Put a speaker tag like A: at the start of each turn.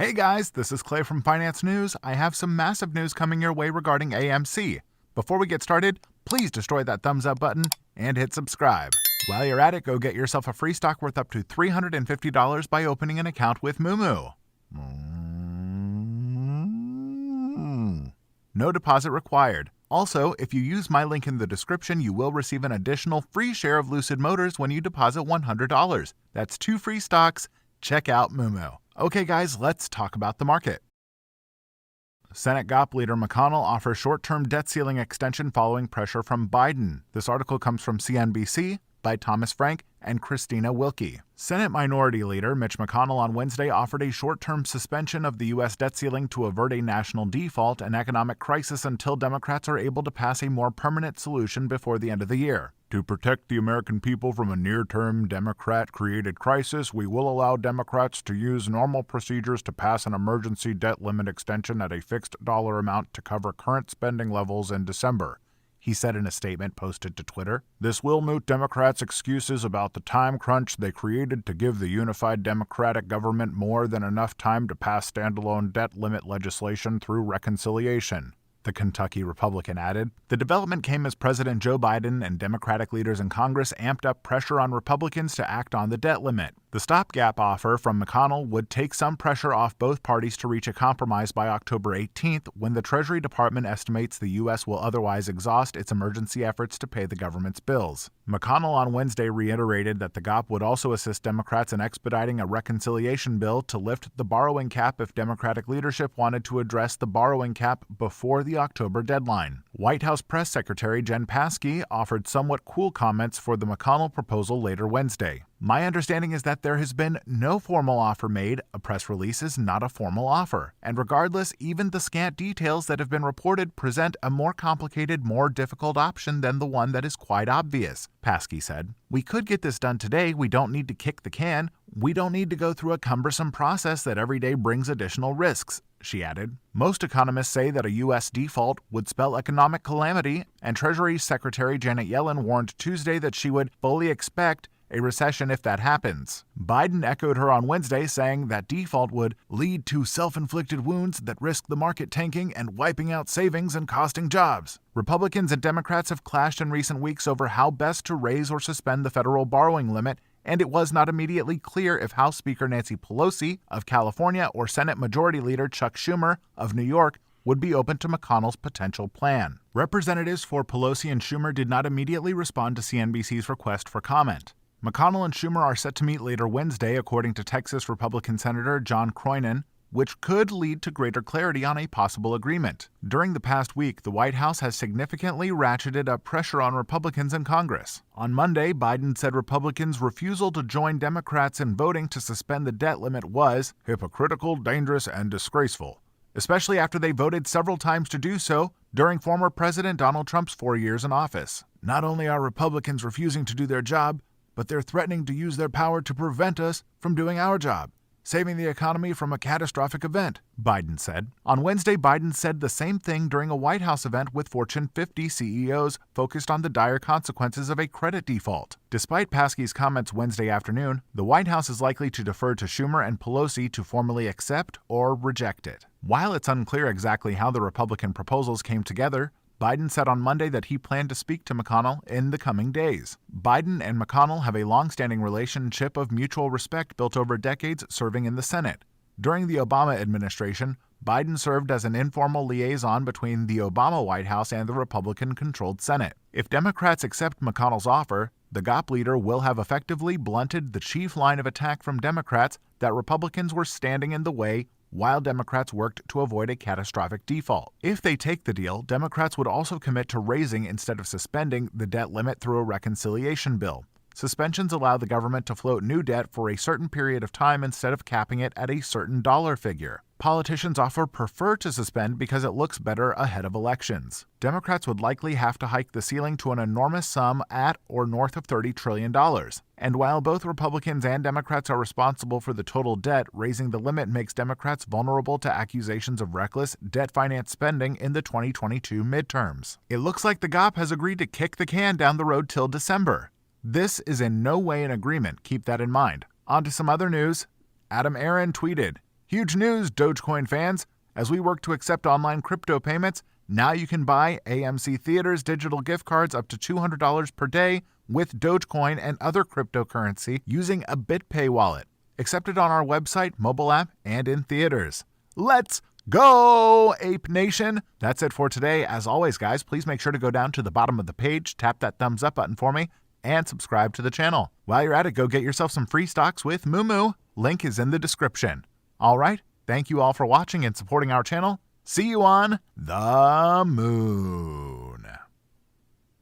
A: Hey guys, this is Clay from Finance News. I have some massive news coming your way regarding AMC. Before we get started, please destroy that thumbs up button and hit subscribe. While you're at it, go get yourself a free stock worth up to $350 by opening an account with Moomoo. No deposit required. Also, if you use my link in the description, you will receive an additional free share of Lucid Motors when you deposit $100. That's 2 free stocks. Check out Moomoo. Okay guys, let's talk about the market. Senate GOP leader McConnell offers short-term debt ceiling extension following pressure from Biden. This article comes from CNBC by Thomas Frank and Christina Wilkie. Senate Minority Leader Mitch McConnell on Wednesday offered a short-term suspension of the U.S. debt ceiling to avert a national default and economic crisis until Democrats are able to pass a more permanent solution before the end of the year. To protect the American people from a near-term Democrat-created crisis, we will allow Democrats to use normal procedures to pass an emergency debt limit extension at a fixed dollar amount to cover current spending levels in December, he said in a statement posted to Twitter. This will moot Democrats' excuses about the time crunch they created to give the unified Democratic government more than enough time to pass standalone debt limit legislation through reconciliation, the Kentucky Republican added. The development came as President Joe Biden and Democratic leaders in Congress amped up pressure on Republicans to act on the debt limit. The stopgap offer from McConnell would take some pressure off both parties to reach a compromise by October 18th, when the Treasury Department estimates the U.S. will otherwise exhaust its emergency efforts to pay the government's bills. McConnell on Wednesday reiterated that the GOP would also assist Democrats in expediting a reconciliation bill to lift the borrowing cap if Democratic leadership wanted to address the borrowing cap before the October deadline. White House Press Secretary Jen Psaki offered somewhat cool comments for the McConnell proposal later Wednesday. My understanding is that there has been no formal offer made. A press release is not a formal offer. And regardless, even the scant details that have been reported present a more complicated, more difficult option than the one that is quite obvious, Psaki said. We could get this done today. We don't need to kick the can. We don't need to go through a cumbersome process that every day brings additional risks, she added. Most economists say that a U.S. default would spell economic calamity, and Treasury Secretary Janet Yellen warned Tuesday that she would fully expect a recession if that happens. Biden echoed her on Wednesday, saying that default would lead to self-inflicted wounds that risk the market tanking and wiping out savings and costing jobs. Republicans and Democrats have clashed in recent weeks over how best to raise or suspend the federal borrowing limit, and it was not immediately clear if House Speaker Nancy Pelosi of California or Senate Majority Leader Chuck Schumer of New York would be open to McConnell's potential plan. Representatives for Pelosi and Schumer did not immediately respond to CNBC's request for comment. McConnell and Schumer are set to meet later Wednesday, according to Texas Republican Senator John Cronin, which could lead to greater clarity on a possible agreement. During the past week, the White House has significantly ratcheted up pressure on Republicans in Congress. On Monday, Biden said Republicans' refusal to join Democrats in voting to suspend the debt limit was hypocritical, dangerous, and disgraceful, especially after they voted several times to do so during former President Donald Trump's 4 years in office. Not only are Republicans refusing to do their job, but they're threatening to use their power to prevent us from doing our job, saving the economy from a catastrophic event, Biden said. On Wednesday, Biden said the same thing during a White House event with Fortune 50 CEOs focused on the dire consequences of a credit default. Despite Psaki's comments Wednesday afternoon, the White House is likely to defer to Schumer and Pelosi to formally accept or reject it. While it's unclear exactly how the Republican proposals came together, Biden said on Monday that he planned to speak to McConnell in the coming days. Biden and McConnell have a long-standing relationship of mutual respect built over decades serving in the Senate. During the Obama administration, Biden served as an informal liaison between the Obama White House and the Republican-controlled Senate. If Democrats accept McConnell's offer, the GOP leader will have effectively blunted the chief line of attack from Democrats that Republicans were standing in the way while Democrats worked to avoid a catastrophic default. If they take the deal, Democrats would also commit to raising instead of suspending the debt limit through a reconciliation bill. Suspensions allow the government to float new debt for a certain period of time instead of capping it at a certain dollar figure. Politicians often prefer to suspend because it looks better ahead of elections. Democrats would likely have to hike the ceiling to an enormous sum at or north of $30 trillion. And while both Republicans and Democrats are responsible for the total debt, raising the limit makes Democrats vulnerable to accusations of reckless, debt-financed spending in the 2022 midterms. It looks like the GOP has agreed to kick the can down the road till December. This is in no way an agreement, keep that in mind. On to some other news. Adam Aaron tweeted, Huge news, Dogecoin fans! As we work to accept online crypto payments, now you can buy AMC Theaters digital gift cards up to $200 per day with Dogecoin and other cryptocurrency using a BitPay wallet. Accepted on our website, mobile app, and in theaters. Let's go, Ape Nation! That's it for today. As always, guys, please make sure to go down to the bottom of the page, tap that thumbs up button for me, and subscribe to the channel. While you're at it, go get yourself some free stocks with Moomoo. Link is in the description. All right, thank you all for watching and supporting our channel. See you on the move.